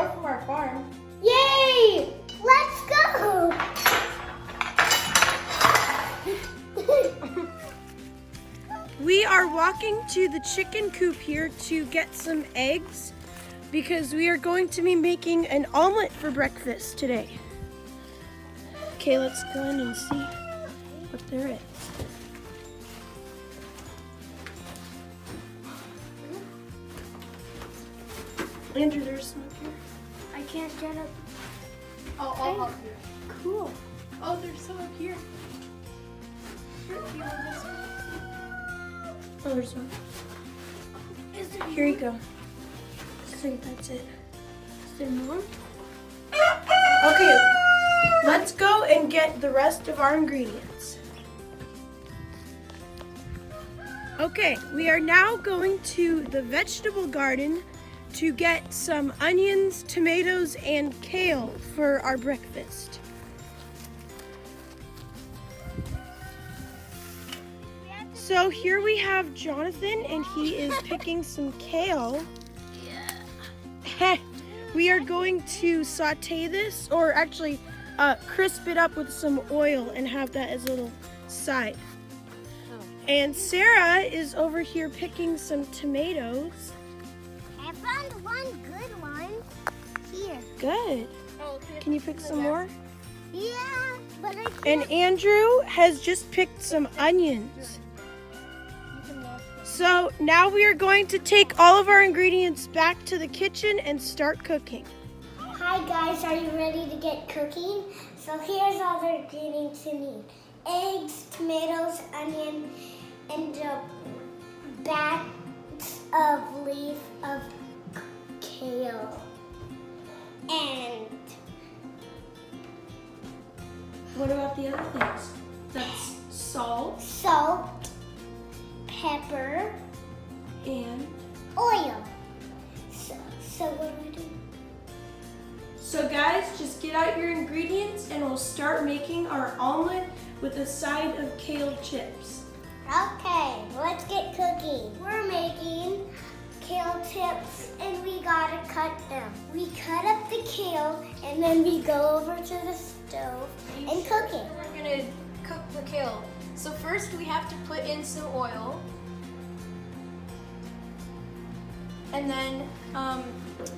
far from our farm. Yay! Let's go! We are walking to the chicken coop here to get some eggs because we are going to be making an omelet for breakfast today. Okay, let's go in and see what there is. Andrew, there's some up here. I can't get up. Oh, I'll help you. Cool. Oh, there's some up here. Here, do you want this one? Oh, there's one. Here you go. I think that's it. Is there more? Okay, let's go and get the rest of our ingredients. Okay, we are now going to the vegetable garden to get some onions, tomatoes, and kale for our breakfast. So here we have Jonathan, and he is picking some kale. We are going to saute this, or actually crisp it up with some oil and have that as a little side. And Sarah is over here picking some tomatoes. I found one good one here. Good. Can you pick some more? Yeah, but I can't. And Andrew has just picked some onions. So now we are going to take all of our ingredients back to the kitchen and start cooking. Hi guys, are you ready to get cooking? So here's all the ingredients you need. Eggs, tomatoes, onion, and a bat of leaf of kale. And What about the other things? That's salt salt, pepper, and... oil. So what do we do? So guys, just get out your ingredients and we'll start making our omelet with a side of kale chips. Okay, let's get cooking. We're making kale chips and we gotta cut them. We cut up the kale and then we go over to the stove and cook it. We're gonna cook the kale. So first we have to put in some oil. And then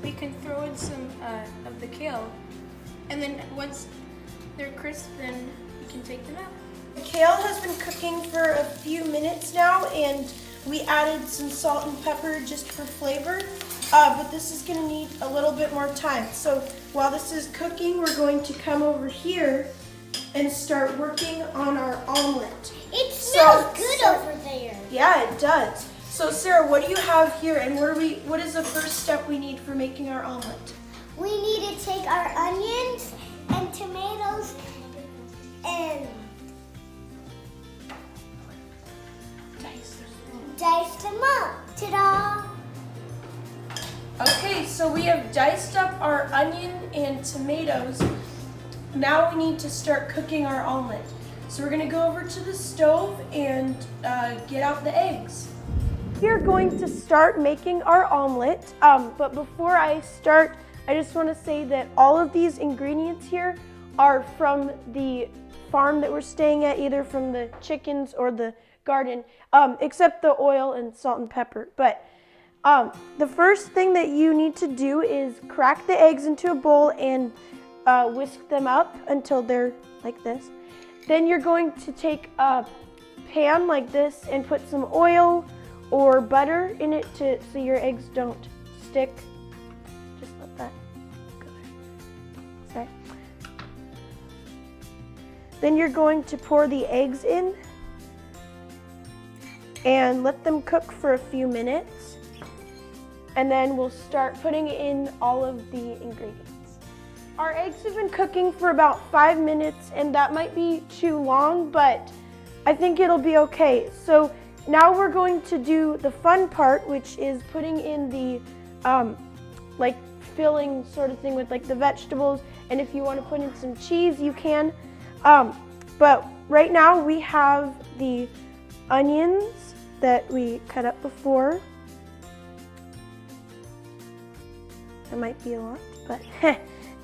we can throw in some of the kale. And then once they're crisp, then we can take them out. The kale has been cooking for a few minutes now, and we added some salt and pepper just for flavor, but this is gonna need a little bit more time. So while this is cooking, we're going to come over here and start working on our omelet. It smells good over there. Yeah, it does. So Sarah, what do you have here, and what is the first step we need for making our omelet? We need to take our onions and tomatoes and dice them up. Ta-da! Okay, so we have diced up our onion and tomatoes. Now we need to start cooking our omelet. So we're gonna go over to the stove and get out the eggs. We're going to start making our omelet, but before I start, I just want to say that all of these ingredients here are from the farm that we're staying at, either from the chickens or the garden, except the oil and salt and pepper. But the first thing that you need to do is crack the eggs into a bowl and whisk them up until they're like this. Then you're going to take a pan like this and put some oil or butter in it so your eggs don't stick. Just let that go there. Sorry. Then you're going to pour the eggs in and let them cook for a few minutes. And then we'll start putting in all of the ingredients. Our eggs have been cooking for about 5 minutes, and that might be too long, but I think it'll be okay. So now we're going to do the fun part, which is putting in the like filling sort of thing with like the vegetables, and if you want to put in some cheese, you can. But right now we have the onions that we cut up before. That might be a lot, but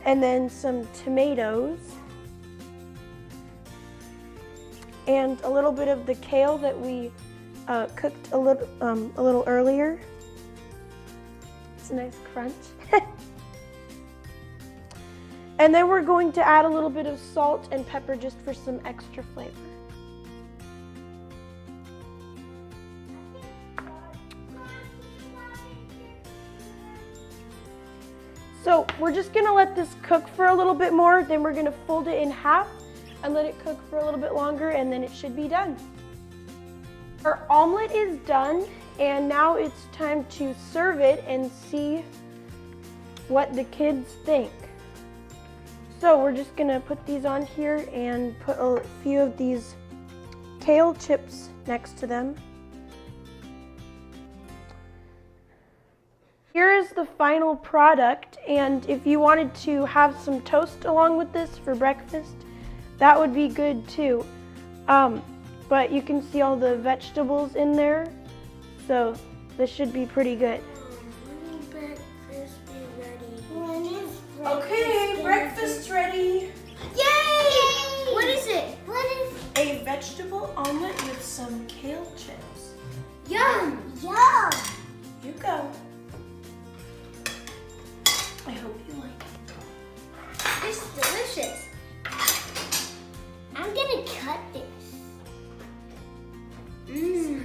and then some tomatoes. And a little bit of the kale that we cooked a little earlier. It's a nice crunch. And then we're going to add a little bit of salt and pepper just for some extra flavor. So we're just gonna let this cook for a little bit more, then we're gonna fold it in half and let it cook for a little bit longer, and then it should be done. Our omelet is done, and now it's time to serve it and see what the kids think. So we're just gonna put these on here and put a few of these kale chips next to them. Here is the final product, and if you wanted to have some toast along with this for breakfast, that would be good too. But you can see all the vegetables in there, so this should be pretty good. Breakfast be ready. When is Okay, breakfast's ready. Yay! What is it? What is A vegetable omelet with some kale chips. Yum! Yum! You go. I hope you like it. It's delicious. I'm gonna cut this. Mmm.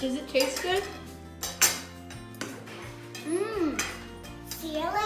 Does it taste good? Mmm. See you later.